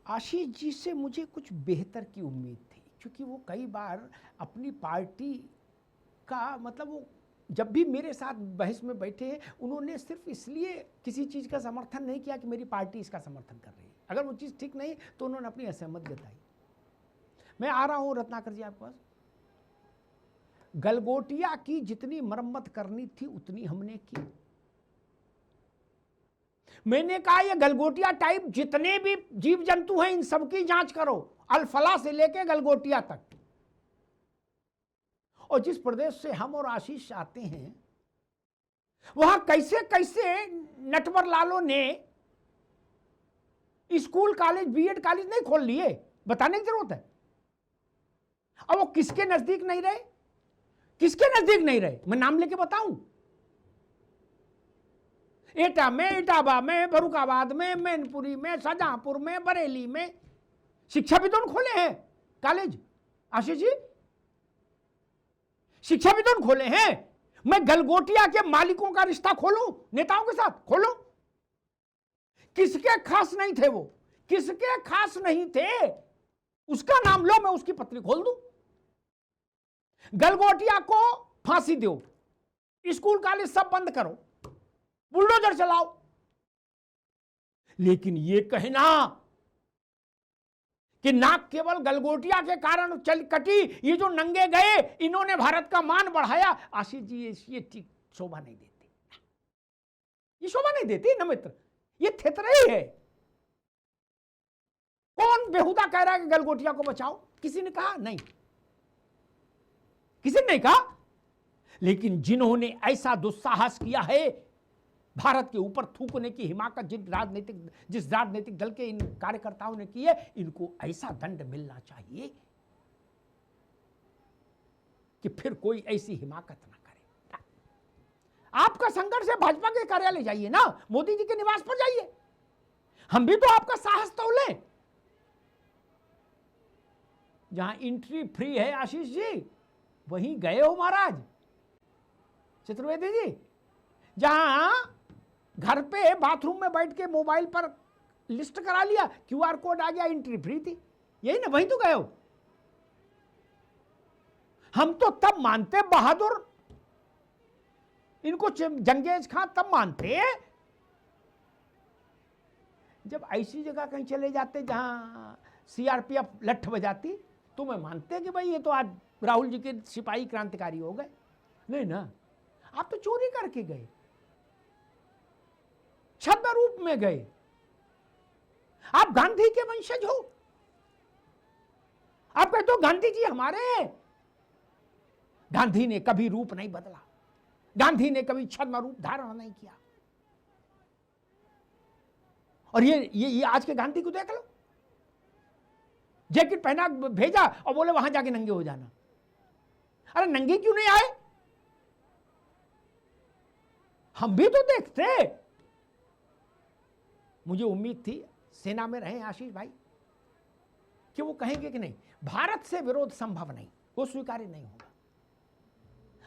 आशीष जी से मुझे कुछ बेहतर की उम्मीद थी, क्योंकि वो कई बार अपनी पार्टी का मतलब वो जब भी मेरे साथ बहस में बैठे उन्होंने सिर्फ इसलिए किसी चीज़ का समर्थन नहीं किया कि मेरी पार्टी इसका समर्थन कर रही है। अगर वो चीज़ ठीक नहीं तो उन्होंने अपनी असहमति जताई। मैं आ रहा हूँ रत्नाकर जी आपके पास। गलगोटिया की जितनी मरम्मत करनी थी उतनी हमने की। मैंने कहा ये गलगोटिया टाइप जितने भी जीव जंतु हैं इन सबकी जांच करो, अल्फला से लेके गलगोटिया तक। और जिस प्रदेश से हम और आशीष आते हैं वहां कैसे कैसे नटवर लालों ने स्कूल कॉलेज बीएड कॉलेज नहीं खोल लिए, बताने की जरूरत है। अब वो किसके नजदीक नहीं रहे, किसके नजदीक नहीं रहे, मैं नाम लेके बताऊं। एटा में, इटावा में, फरुखाबाद में, मैनपुरी में, शाहजहांपुर में, बरेली में शिक्षा भी तो खोले हैं कॉलेज। आशीष जी शिक्षा भी तो खोले हैं। मैं गलगोटिया के मालिकों का रिश्ता खोलूं, नेताओं के साथ खोलूं। किसके खास नहीं थे वो, किसके खास नहीं थे, उसका नाम लो, मैं उसकी पत्री खोल दूं। गलगोटिया को फांसी दो, स्कूल कॉलेज सब बंद करो, बुलडोजर चलाओ। लेकिन ये कहना कि नाक केवल गलगोटिया के कारण चल कटी, ये जो नंगे गए इन्होंने भारत का मान बढ़ाया, आशीष जी ये ठीक शोभा नहीं देती, ये शोभा नहीं देती ना मित्र, ये थेतरई है। कौन बेहुदा कह रहा है कि गलगोटिया को बचाओ? किसी ने कहा नहीं, किसी ने नहीं कहा। लेकिन जिन्होंने ऐसा दुस्साहस किया है भारत के ऊपर थूकने की हिमाकत जिस राजनीतिक दल के इन कार्यकर्ताओं ने की है, इनको ऐसा दंड मिलना चाहिए कि फिर कोई ऐसी हिमाकत ना करे। आपका संघर्ष है, भाजपा के कार्यालय जाइए ना, मोदी जी के निवास पर जाइए, हम भी तो आपका साहस तौलें। जहां एंट्री फ्री है आशीष जी, वहीं गए हो महाराज चतुर्वेदी जी। जहां घर पे बाथरूम में बैठ के मोबाइल पर लिस्ट करा लिया, क्यूआर कोड आ गया, एंट्री फ्री थी, यही ना, वहीं तो गए हो। हम तो तब मानते बहादुर इनको जंगेज खां तब मानते जब ऐसी जगह कहीं चले जाते जहां सीआरपीएफ लठ बजाती, तो मैं मानते कि भाई ये तो आज राहुल जी के सिपाही क्रांतिकारी हो गए। नहीं ना, आप तो चोरी करके गए, छद्म रूप में गए। आप गांधी के वंशज हो, आप कहते हो गांधी जी हमारे हैं। गांधी ने कभी रूप नहीं बदला, गांधी ने कभी छद्म रूप धारण नहीं किया। और ये आज के गांधी को देख लो, जैकेट पहना भेजा और बोले वहां जाके नंगे हो जाना। अरे नंगे क्यों नहीं आए? हम भी तो देखते। मुझे उम्मीद थी सेना में रहे आशीष भाई कि वो कहेंगे कि नहीं, भारत से विरोध संभव नहीं, वो स्वीकार्य नहीं होगा।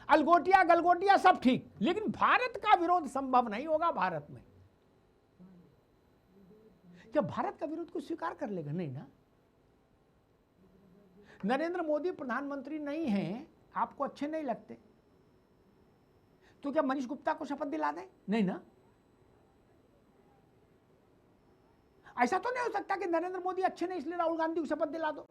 अलगोटिया गलगोटिया सब ठीक, लेकिन भारत का विरोध संभव नहीं होगा भारत में। क्या भारत का विरोध को स्वीकार कर लेगा? नहीं ना। नरेंद्र मोदी प्रधानमंत्री नहीं हैं, आपको अच्छे नहीं लगते, तो क्या मनीष गुप्ता को शपथ दिला दें? नहीं ना। ऐसा तो नहीं हो सकता कि नरेंद्र मोदी अच्छे नहीं इसलिए राहुल गांधी को शपथ दिला दो,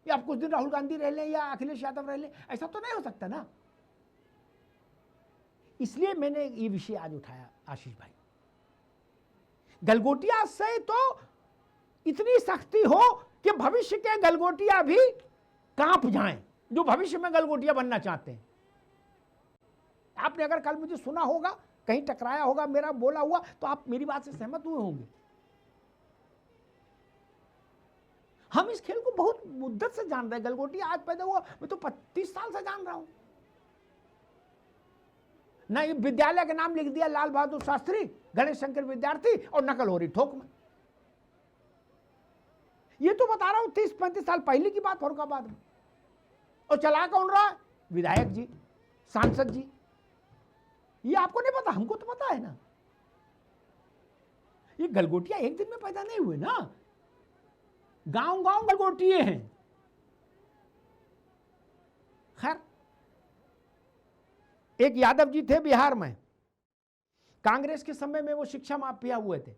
या आप कुछ दिन राहुल गांधी रह लें या अखिलेश यादव रह लें, ऐसा तो नहीं हो सकता ना। इसलिए मैंने ये विषय आज उठाया आशीष भाई। गलगोटिया से तो इतनी सख्ती हो कि भविष्य के गलगोटिया भी कांप जाएं, जो भविष्य में गलगोटिया बनना चाहते हैं। आपने अगर कल मुझे सुना होगा, कहीं टकराया होगा मेरा बोला हुआ, तो आप मेरी बात से सहमत हुए होंगे। हम इस खेल को बहुत मुद्दत से जान रहे हैं। गलगोटिया आज पैदा हुआ, मैं तो 35 साल से जान रहा हूं ना। ये विद्यालय का नाम लिख दिया लाल बहादुर शास्त्री, गणेश शंकर विद्यार्थी, और नकल हो रही ठोक में। ये तो बता रहा हूं 30-35 साल पहले की बात फरुखाबाद में। और चला कौन रहा है? विधायक जी, सांसद जी। ये आपको नहीं पता, हमको तो पता है ना। ये गलगोटिया एक दिन में पैदा नहीं हुए ना, गांव गांव गलगोटिए हैं। खैर, एक यादव जी थे बिहार में, कांग्रेस के समय में वो शिक्षा माफिया हुए थे,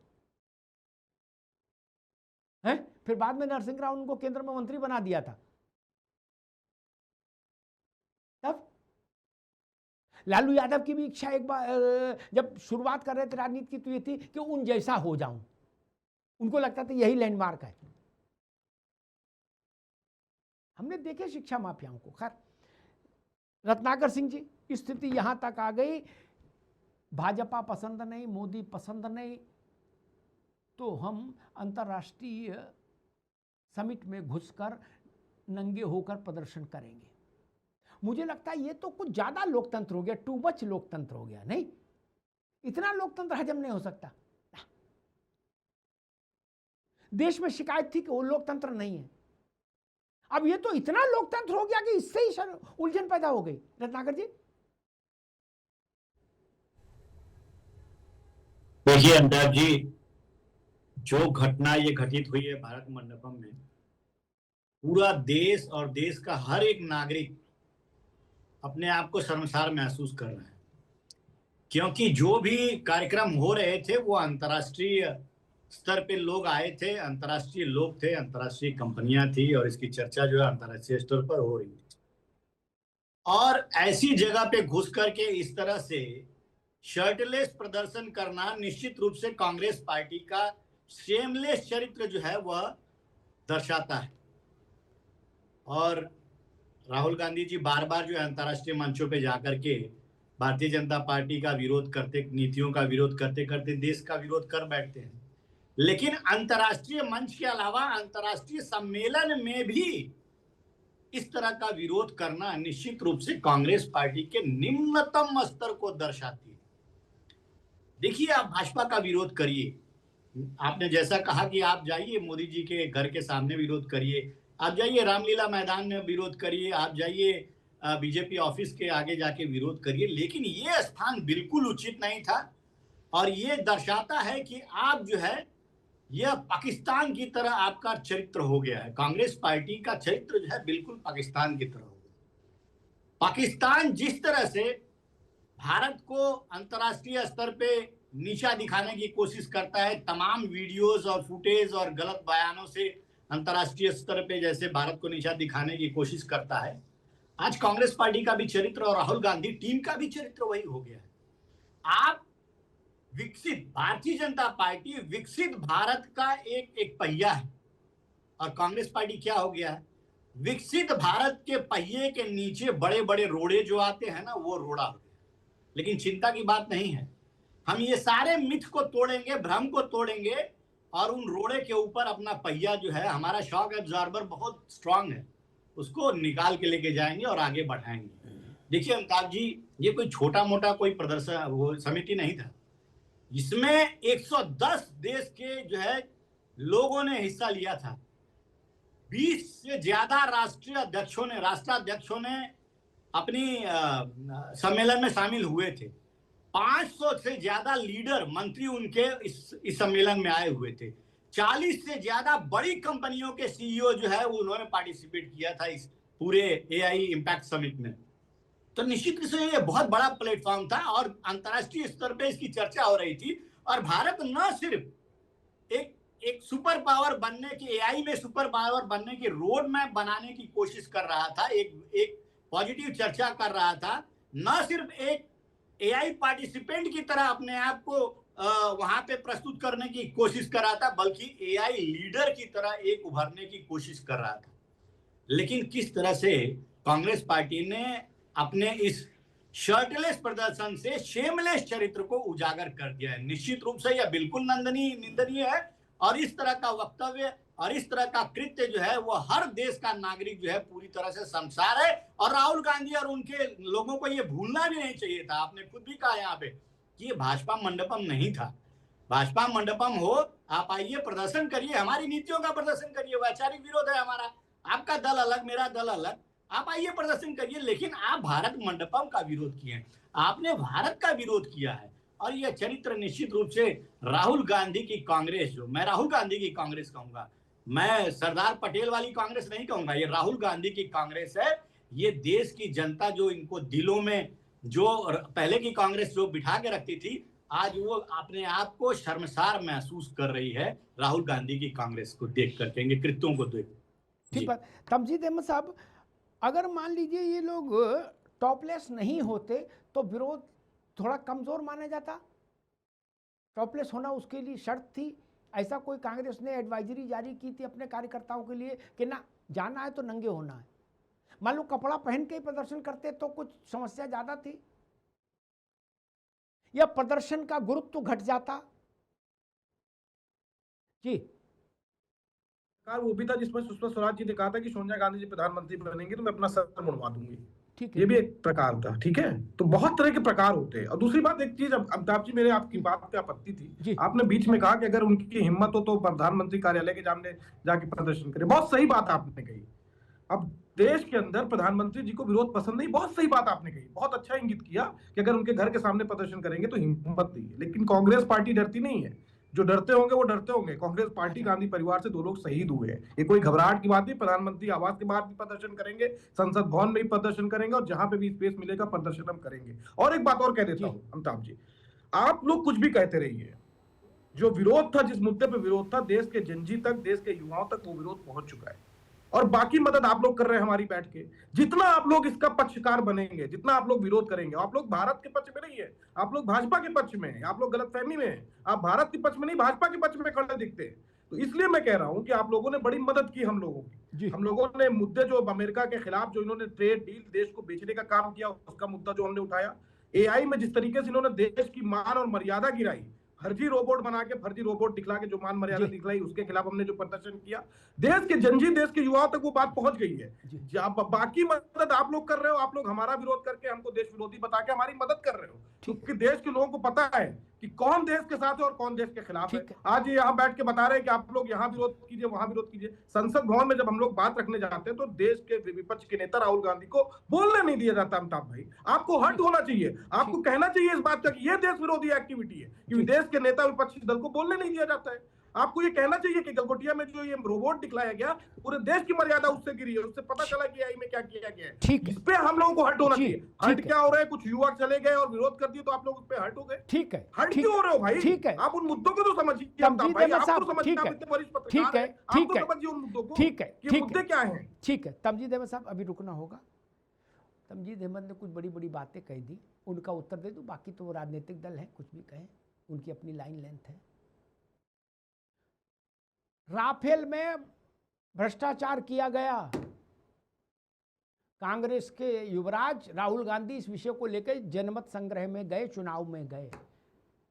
हैं? फिर बाद में नरसिंह राव उनको केंद्र में मंत्री बना दिया था। तब लालू यादव की भी इच्छा एक बार जब शुरुआत कर रहे थे राजनीति की, तो ये थी कि उन जैसा हो जाऊं, उनको लगता था यही लैंडमार्क है। हमने देखे शिक्षा माफियाओं को। खैर, रत्नाकर सिंह जी, स्थिति यहां तक आ गई, भाजपा पसंद नहीं, मोदी पसंद नहीं, तो हम अंतर्राष्ट्रीय समिट में घुसकर नंगे होकर प्रदर्शन करेंगे। मुझे लगता है ये तो कुछ ज्यादा लोकतंत्र हो गया, टू मच लोकतंत्र हो गया। नहीं, इतना लोकतंत्र हजम नहीं हो सकता। देश में शिकायत थी कि वो लोकतंत्र नहीं है, अब ये तो इतना लोकतंत्र हो गया कि इससे ही उलझन पैदा हो गई। रत्नाकर जी, देखिए अमिताभ जी, जो घटना ये घटित हुई है भारत मंडपम में, पूरा देश और देश का हर एक नागरिक अपने आप को शर्मसार महसूस कर रहा है, क्योंकि जो भी कार्यक्रम हो रहे थे वो अंतर्राष्ट्रीय स्तर पे लोग आए थे, अंतर्राष्ट्रीय लोग थे, अंतर्राष्ट्रीय कंपनियां थी, और इसकी चर्चा जो है अंतर्राष्ट्रीय स्तर पर हो रही थी। और ऐसी जगह पे घुस करके इस तरह से शर्टलेस प्रदर्शन करना निश्चित रूप से कांग्रेस पार्टी का शेमलेस चरित्र जो है वह दर्शाता है। और राहुल गांधी जी बार बार जो है अंतर्राष्ट्रीय मंचों पे जाकर के भारतीय जनता पार्टी का विरोध करते, नीतियों का विरोध करते करते देश का विरोध कर बैठते हैं, लेकिन अंतर्राष्ट्रीय मंच के अलावा अंतर्राष्ट्रीय सम्मेलन में भी इस तरह का विरोध करना निश्चित रूप से कांग्रेस पार्टी के निम्नतम स्तर को दर्शाती है। देखिए, आप भाजपा का विरोध करिए, आपने जैसा कहा कि आप जाइए मोदी जी के घर के सामने विरोध करिए, आप जाइए रामलीला मैदान में विरोध करिए, आप जाइए बीजेपी ऑफिस के आगे जाके विरोध करिए, लेकिन ये स्थान बिल्कुल उचित नहीं था। और ये दर्शाता है कि आप जो है यह पाकिस्तान की तरह आपका चरित्र हो गया है। कांग्रेस पार्टी का चरित्र जो है बिल्कुल पाकिस्तान की तरह हो गया। पाकिस्तान जिस तरह से भारत को अंतर्राष्ट्रीय स्तर पे नीचा दिखाने की कोशिश करता है, तमाम वीडियोस और फुटेज और गलत बयानों से अंतर्राष्ट्रीय स्तर पे जैसे भारत को नीचा दिखाने की कोशिश करता है, आज कांग्रेस पार्टी का भी चरित्र और राहुल गांधी टीम का भी चरित्र वही हो गया है। आप विकसित भारतीय जनता पार्टी विकसित भारत का एक पहिया है, और कांग्रेस पार्टी क्या हो गया है, विकसित भारत के पहिए के नीचे बड़े बड़े रोड़े जो आते हैं ना, वो रोड़ा हो गया। लेकिन चिंता की बात नहीं है, हम ये सारे मिथ को तोड़ेंगे, भ्रम को तोड़ेंगे, और उन रोड़े के ऊपर अपना पहिया जो है, हमारा शॉक एब्जॉर्बर बहुत स्ट्रांग है, उसको निकाल के लेके जाएंगे और आगे बढ़ाएंगे। देखिए अमिताभ जी, ये कोई छोटा मोटा कोई प्रदर्शन वो समिति नहीं था, इसमें 110 देश के जो है लोगों ने हिस्सा लिया था। 20 से ज्यादा राष्ट्राध्यक्षों ने अपनी सम्मेलन में शामिल हुए थे। 500 से ज्यादा लीडर मंत्री उनके इस सम्मेलन में आए हुए थे। 40 से ज्यादा बड़ी कंपनियों के सीईओ जो है उन्होंने पार्टिसिपेट किया था इस पूरे एआई इम्पैक्ट समिट में। तो निश्चित रूप से ये बहुत बड़ा प्लेटफॉर्म था और अंतर्राष्ट्रीय स्तर पे इसकी चर्चा हो रही थी। और भारत न सिर्फ एक सुपर पावर बनने की, एआई में सुपर पावर बनने की रोड मैप बनाने की कोशिश कर रहा था, एक पॉजिटिव चर्चा कर रहा था, न सिर्फ एक एआई पार्टिसिपेंट की तरह अपने आप को वहां पे प्रस्तुत करने की कोशिश कर रहा था, बल्कि एआई लीडर की तरह एक उभरने की कोशिश कर रहा था। लेकिन किस तरह से कांग्रेस पार्टी ने अपने इस शर्टलेस प्रदर्शन से शेमलेस चरित्र को उजागर कर दिया है। निश्चित रूप से यह बिल्कुल निंदनीय है, और इस तरह का वक्तव्य और इस तरह का कृत्य जो है वो हर देश का नागरिक जो है पूरी तरह से शर्मसार है। और राहुल गांधी और उनके लोगों को ये भूलना भी नहीं चाहिए था। आपने खुद भी कहा यहाँ पे कि ये भाजपा मंडपम नहीं था। भाजपा मंडपम हो, आप आइए प्रदर्शन करिए, हमारी नीतियों का प्रदर्शन करिए, वैचारिक विरोध है हमारा, आपका दल अलग मेरा दल अलग, आप आइए प्रदर्शन करिए। लेकिन आप भारत मंडपम का विरोध किए, आपने भारत का विरोध किया है। और यह चरित्र निश्चित रूप से राहुल गांधी की कांग्रेस, जो मैं राहुल गांधी की कांग्रेस कहूंगा, मैं सरदार पटेल वाली कांग्रेस नहीं कहूंगा, ये राहुल गांधी की कांग्रेस है। ये देश की जनता जो इनको दिलों में जो पहले की कांग्रेस जो बिठा के रखती थी, आज वो अपने आप को शर्मसार महसूस कर रही है राहुल गांधी की कांग्रेस को देख करके, इनके कृत्यों को देख। ठीक बात। तमजीद अहमद साहब, अगर मान लीजिए ये लोग टॉपलेस नहीं होते तो विरोध थोड़ा कमजोर माना जाता। टॉपलेस होना उसके लिए शर्त थी। ऐसा कोई कांग्रेस ने एडवाइजरी जारी की थी अपने कार्यकर्ताओं के लिए कि ना, जाना है तो नंगे होना है। मान लो कपड़ा पहन के ही प्रदर्शन करते तो कुछ समस्या ज्यादा थी, या प्रदर्शन का गुरुत्व घट जाता। जी, वो भी था जिसमें सुषमा स्वराज जी ने कहा था कि सोनिया गांधी जी प्रधानमंत्री बनेंगे तो मैं अपना सर मुड़वा दूंगी। ठीक है, ये भी एक प्रकार था। ठीक है, तो बहुत तरह के प्रकार होते हैं। और दूसरी बात, एक चीज अमिताभ जी, मेरे आपकी बात पे आपत्ति थी। आपने बीच में कहा कि अगर उनकी हिम्मत हो तो प्रधानमंत्री कार्यालय के सामने जाके प्रदर्शन करें। बहुत सही बात आपने कही। अब देश के अंदर प्रधानमंत्री जी को विरोध पसंद नहीं, बहुत सही बात आपने कही, बहुत अच्छा इंगित किया कि अगर उनके घर के सामने प्रदर्शन करेंगे तो हिम्मत नहीं है। लेकिन कांग्रेस पार्टी डरती नहीं है। जो डरते होंगे वो डरते होंगे। कांग्रेस पार्टी, गांधी परिवार से 2 लोग शहीद हुए हैं, ये कोई घबराहट की बात नहीं। प्रधानमंत्री आवास के बाहर भी प्रदर्शन करेंगे, संसद भवन में भी प्रदर्शन करेंगे, और जहां पे भी स्पेस मिलेगा प्रदर्शन हम करेंगे। और एक बात और कह देता हूं अमिताभ जी, आप लोग कुछ भी कहते रहिए, जो विरोध था, जिस मुद्दे पे विरोध था, देश के जनजी तक, देश के युवाओं तक वो विरोध पहुंच चुका है। और बाकी मदद आप लोग कर रहे हैं हमारी बैठ के। जितना आप लोग इसका पक्षकार बनेंगे, जितना आप लोग विरोध करेंगे, आप लोग भारत के पक्ष में नहीं है, आप लोग भाजपा के पक्ष में हैं। आप लोग गलतफहमी में हैं। आप भारत के पक्ष में नहीं, भाजपा के पक्ष में खड़े दिखते हैं। तो इसलिए मैं कह रहा हूं कि आप लोगों ने बड़ी मदद की हम लोगों की। हम लोगों ने मुद्दे जो अमेरिका के खिलाफ जो इन्होंने ट्रेड डील, देश को बेचने का काम किया, उसका मुद्दा जो हमने उठाया, एआई में जिस तरीके से इन्होंने देश की मान और मर्यादा गिराई, फर्जी रोबोट बना के, फर्जी रोबोट दिखला के जो मान मर्यादा दिखलाई, उसके खिलाफ हमने जो प्रदर्शन किया, देश के जनजी, देश के युवाओं तक वो बात पहुंच गई है। बाकी मदद आप लोग कर रहे हो, आप लोग हमारा विरोध करके हमको देश विरोधी बता के हमारी मदद कर रहे हो, क्योंकि देश के लोगों को पता है कि कौन देश के साथ है और कौन देश के खिलाफ है। आज ये यहाँ बैठ के बता रहे हैं कि आप लोग यहाँ विरोध कीजिए, वहां विरोध कीजिए। संसद भवन में जब हम लोग बात रखने जाते हैं तो देश के विपक्ष के नेता राहुल गांधी को बोलने नहीं दिया जाता। अमिताभ भाई, आपको हट होना चाहिए, आपको कहना चाहिए इस बात का कि ये देश विरोधी एक्टिविटी है, क्योंकि देश के नेता विपक्षी दल को बोलने नहीं दिया जाता है। आपको ये कहना चाहिए कि गलगोटिया में जो ये रोबोट दिखलाया गया, पूरे देश की मर्यादा उससे गिरी है, उससे पता चला कि एआई में क्या किया गया है। इस पे हम लोगों को हट होना चाहिए। हट क्या हो रहा है, कुछ युवा चले गए और विरोध कर दिए तो आप लोग उस पे हट हो गए। ठीक है, हट क्यों हो रहे हो भाई? ठीक है, आप उन मुद्दों को तो समझिए। ठीक है, ठीक है, समझिए उन मुद्दों को। ठीक है, ये मुद्दे क्या हैं? ठीक है। तमजीद अहमद साहब, अभी रुकना होगा। तमजीद अहमद ने कुछ बड़ी बड़ी बातें कह दी, उनका उत्तर दे दूं। बाकी तो वो राजनीतिक दल है, कुछ भी कहें, उनकी अपनी लाइन लेंथ है। राफेल में भ्रष्टाचार किया गया। कांग्रेस के युवराज राहुल गांधी इस विषय को लेकर जनमत संग्रह में गए, चुनाव में गए।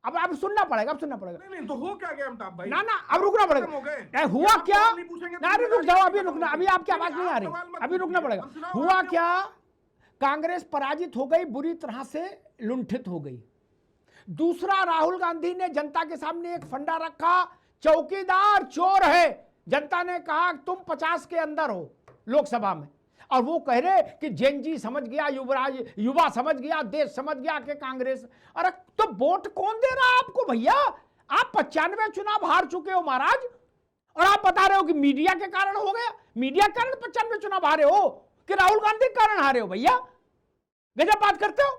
अब सुनना पड़ेगा, अब सुनना पड़ेगा। नहीं तो हो क्या गया अमिताभ भाई? ना अब रुकना पड़ेगा। हुआ क्या? ना रुक जाओ, अभी रुकना, अभी आपकी आवाज नहीं आ रही, अभी रुकना पड़ेगा। हुआ क्या? कांग्रेस पराजित हो गई, बुरी तरह से लुंठित हो गई। दूसरा, राहुल गांधी ने जनता के सामने एक फंडा रखा, चौकीदार चोर है। जनता ने कहा तुम 50 के अंदर हो लोकसभा में, और वो कह रहे कि जेनजी समझ गया, युवा समझ गया, देश समझ गया कि कांग्रेस। अरे तो वोट कौन दे रहा है आपको भैया? आप 95 चुनाव हार चुके हो महाराज, और आप बता रहे हो कि मीडिया के कारण हो गया। मीडिया के कारण 95 चुनाव हारे हो कि राहुल गांधी के कारण हारे हो? भैया गजब बात करते हो।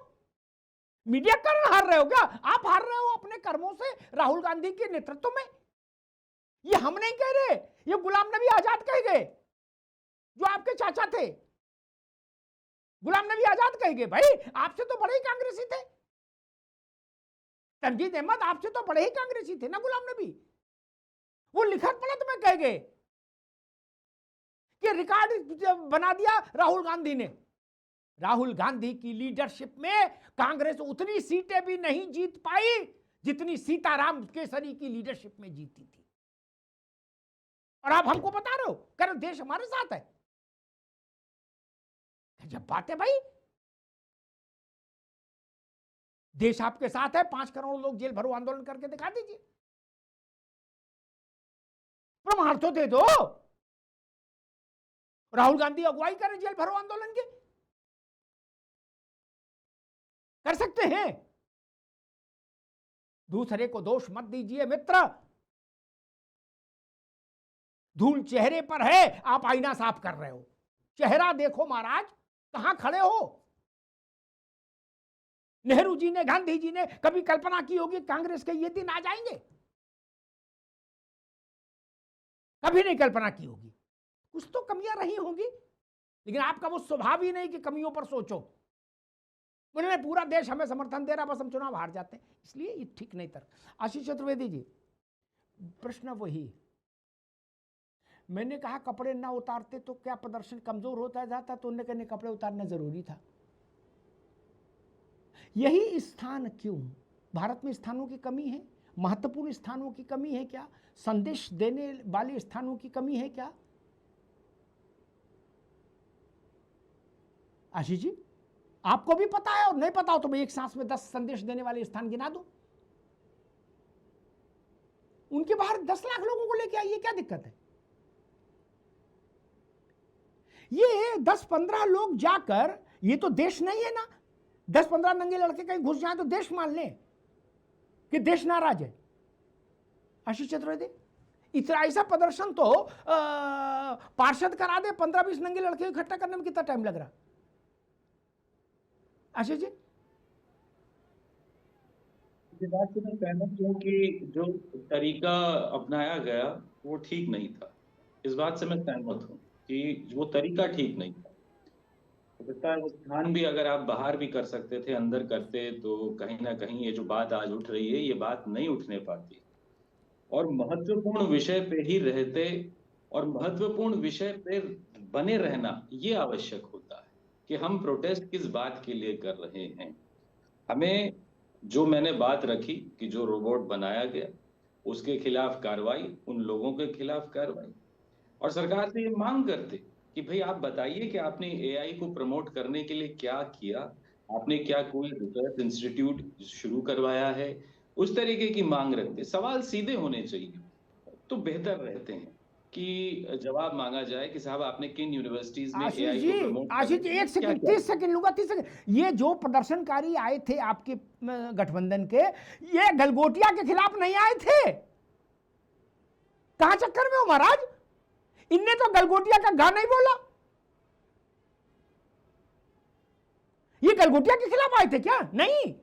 मीडिया के कारण हार रहे हो क्या? आप हार रहे हो अपने कर्मों से, राहुल गांधी के नेतृत्व में। ये हम नहीं कह रहे, ये गुलाम नबी आजाद कह गए, जो आपके चाचा थे। गुलाम नबी आजाद कह गए, भाई आपसे तो बड़े ही कांग्रेसी थे। तमजीद अहमद आपसे तो बड़े ही कांग्रेसी थे ना गुलाम नबी। वो लिखत पढ़त में कह गए कि रिकॉर्ड बना दिया राहुल गांधी ने। राहुल गांधी की लीडरशिप में कांग्रेस उतनी सीटें भी नहीं जीत पाई जितनी सीताराम केसरी की लीडरशिप में जीती थी। और आप हमको बता रहे हो कह रहे देश हमारे साथ है। जब बात है भाई, देश आपके साथ है। 5 करोड़ लोग जेल भरो आंदोलन करके दिखा दीजिए, प्रमाण तो दे दो। राहुल गांधी अगुवाई करें जेल भरो आंदोलन की, कर सकते हैं। दूसरे को दोष मत दीजिए मित्र। धूल चेहरे पर है, आप आईना साफ कर रहे हो। चेहरा देखो महाराज, कहां खड़े हो। नेहरू जी ने, गांधी जी ने कभी कल्पना की होगी कांग्रेस के ये दिन आ जाएंगे? कभी नहीं कल्पना की होगी। कुछ तो कमियां रही होंगी, लेकिन आपका वो स्वभाव ही नहीं कि कमियों पर सोचो। उन्होंने पूरा देश हमें समर्थन दे रहा, बस हम चुनाव हार जाते हैं, इसलिए ये ठीक नहीं तर्क। आशीष चतुर्वेदी जी, प्रश्न वही, मैंने कहा कपड़े ना उतारते तो क्या प्रदर्शन कमजोर होता जाता? तो उन्होंने कहने कपड़े उतारना जरूरी था। यही स्थान क्यों? भारत में स्थानों की कमी है? महत्वपूर्ण स्थानों की कमी है क्या? संदेश देने वाले स्थानों की कमी है क्या? आशीष जी, आपको भी पता है और नहीं पता हो तो मैं एक सांस में 10 संदेश देने वाले स्थान गिना दूं। उनके बाहर 10 लाख लोगों को लेके आइए, क्या दिक्कत है? ये 10-15 लोग जाकर, ये तो देश नहीं है ना। 10-15 नंगे लड़के कहीं घुस जाए तो देश मान लें कि देश नाराज है। आशीष चतुर्वेदी, इतना ऐसा प्रदर्शन तो पार्षद करा दे, 15-20 नंगे लड़के इकट्ठा करने में कितना टाइम लग रहा? आशीष जी, इस बात से मैं सहमत हूँ कि जो तरीका अपनाया गया वो ठीक नहीं था। इस बात से मैं सहमत हूँ कि वो तरीका ठीक नहीं था। वो स्थान भी अगर आप बाहर भी कर सकते थे, अंदर करते, तो कहीं ना कहीं ये जो बात आज उठ रही है, ये बात नहीं उठने पाती। और महत्वपूर्ण विषय पे ही रहते और महत्वपूर्ण विषय पे बने रहना ये आवश्यक होता है कि हम प्रोटेस्ट किस बात के लिए कर रहे हैं। हमें, जो मैंने बात रखी कि जो रोबोट बनाया गया उसके खिलाफ कार्रवाई, उन लोगों के खिलाफ कार्रवाई, और सरकार से ये मांग करते कि भाई आप बताइए कि आपने एआई को प्रमोट करने के लिए क्या किया, आपने क्या कोई रिसर्च इंस्टीट्यूट शुरू करवाया है, उस तरीके की मांग रखते। सवाल सीधे होने चाहिए तो बेहतर रहते हैं कि जवाब मांगा जाए कि साहब आपने किन यूनिवर्सिटीज में एआई को प्रमोट किया। आशीष जी, 1 सेकंड, 30 सेकंड लूंगा, 30 सेकंड। ये जो प्रदर्शनकारी आए थे आपके गठबंधन के, ये गलगोटिया के खिलाफ नहीं आए थे। कहां चक्कर में हो महाराज? इनने तो गलगोटिया का गा नहीं बोला। ये गलगोटिया के खिलाफ आए थे क्या? नहीं।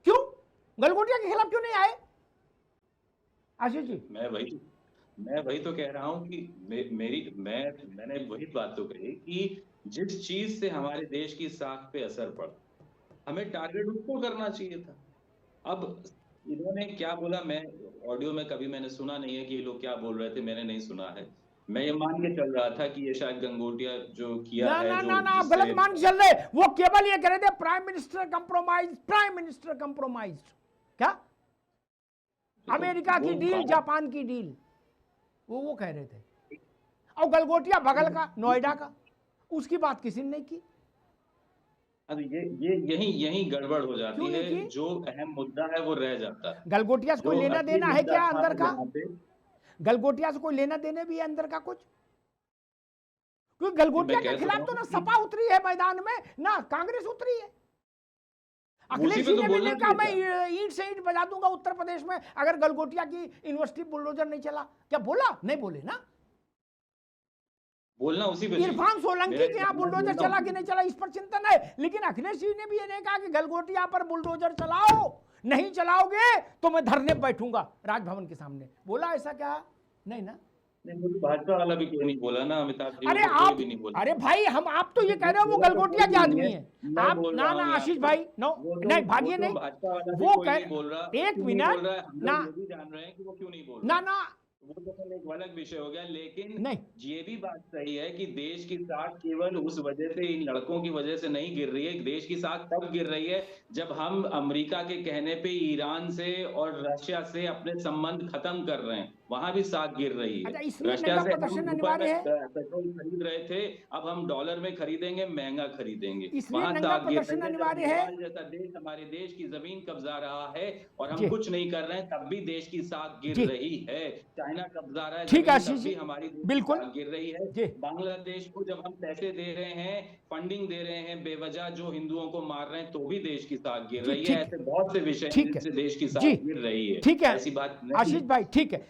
क्यों गलगोटिया के खिलाफ क्यों नहीं आए? आशीष जी, मैं वही तो कह रहा हूं कि मैंने वही बात तो कही कि जिस चीज से हमारे देश की साख पे असर पड़ा, हमें टारगेट उसको करना चाहिए था। अब इन्होंने क्या बोला, मैं ऑडियो में कभी मैंने सुना नहीं है कि ये लोग क्या बोल रहे थे, मैंने नहीं सुना है। मैं ये मान के चल रहा था कि ये शायद गंगोटिया जो किया है, ना, आप गलत मान के चल रहे। वो केवल ये कह रहे थे प्राइम मिनिस्टर कंप्रोमाइज। क्या अमेरिका की डील, जापान की डील, वो कह रहे थे। और गलगोटिया बगल का, नोएडा का, उसकी बात किसी ने नहीं की। ये यही गड़बड़ हो जाती है। जो अहम मुद्दा है वो रह जाता है। गलगोटिया से कोई लेना देना है क्या अंदर का? गलगोटिया से कोई लेना देने भी है अंदर का कुछ? क्योंकि गलगोटिया के खिलाफ तो ना सपा उतरी है मैदान में, ना कांग्रेस उतरी है। अखिलेश जी ने भी कहा मैं ईंट से ईंट बजा दूंगा उत्तर प्रदेश में अगर गलगोटिया की यूनिवर्सिटी बुलडोजर नहीं चला। क्या बोला? नहीं बोले ना। बोलना उसी पे। इरफान सोलंकी के यहाँ बुलडोजर चला कि नहीं चला इस पर चिंतन है, लेकिन अखिलेश जी ने भी ये नहीं कहा कि गलगोटिया पर बुलडोजर चलाओ, नहीं चलाओगे तो मैं धरने पर बैठूंगा राजभवन के सामने। बोला ऐसा क्या? नहीं ना। नहीं, भाजपा वाला भी कोई नहीं बोला ना, अमिताभ जी। अरे आप भी नहीं बोला। अरे भाई आप तो ये कह रहे हो वो गलगोटिया के आदमी है। आप ना आशीष भाई, नो नहीं, भागिए नहीं। वो कह बोल रहा, एक मिनट ना, जान रहे हैं कि वो क्यों नहीं बोल रहा ना, वो तो एक अलग विषय हो गया। लेकिन ये भी बात सही है कि देश की साख केवल उस वजह से, इन लड़कों की वजह से नहीं गिर रही है। देश की साख तब गिर रही है जब हम अमेरिका के कहने पे ईरान से और रशिया से अपने संबंध खत्म कर रहे हैं, वहां भी साख गिर रही है। रशिया से पेट्रोल खरीद रहे थे, अब हम डॉलर में खरीदेंगे, महंगा खरीदेंगे, वहां साख गिर रही है। जैसा देश हमारे देश की जमीन कब्जा रहा है और हम कुछ नहीं कर रहे हैं, तब भी देश की साख गिर रही है। चाइना चाइना कब्जा रहा है ठीक है जमीन, तब आशीष भी जी, हमारी देश की बिल्कुल साख गिर रही जी। है। बांग्लादेश को जब हम पैसे दे रहे हैं, फंडिंग दे रहे हैं, बेवजह जो हिंदुओं को मार रहे हैं, तो भी देश की साख गिर जी रही है। ठीक ऐसे बहुत से विषय हैं ठीक है जिनसे देश की जी साख गिर रही है, ठीक है ऐसी बात नहीं आशीष है। भाई, ठीक है।